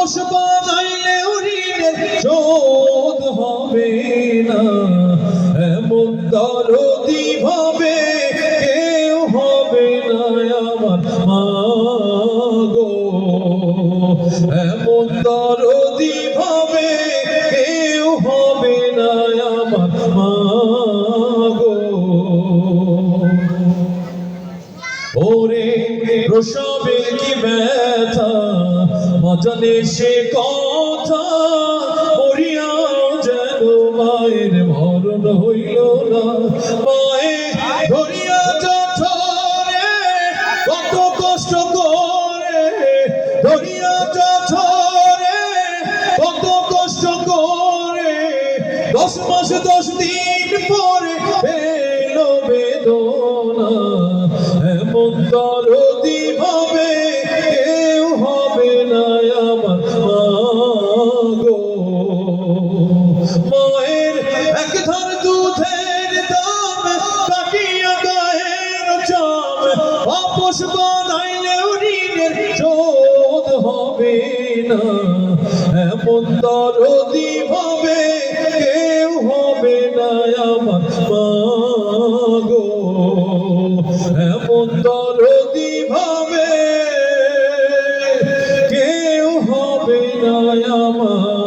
আপোষ বানাইলেও ঋণের শোধ হবে না, এমন দরদি ভাবে কেউ হবে না আমার মা গো, এমন দরদি ভাবে কেউ হবে না আমার মা গো। ওরে প্রসবের কি ব্যথা মা জানে সে কথা, মরিয়া যেন মায়ের মরণ হইল না। মায়ে ধরিয়া যঠরে কত কষ্ট করে, ধরিয়া যঠরে কত কষ্ট করে, 10 মাস 10 দিন পরে পেল বেদনা, এমন দরদি ভাবে কেউ হবে না আমার মা গো। মায়ের এক ধার দুধের দাম কাটিয়া গায়ের চাম, আপোষ বানাইলেও ঋণের শোধ হবে না, এমন দরদি ভাবে কেউ হবে না আমার মা গো, এমন দরদি ভাবে কেউ হবে না আমার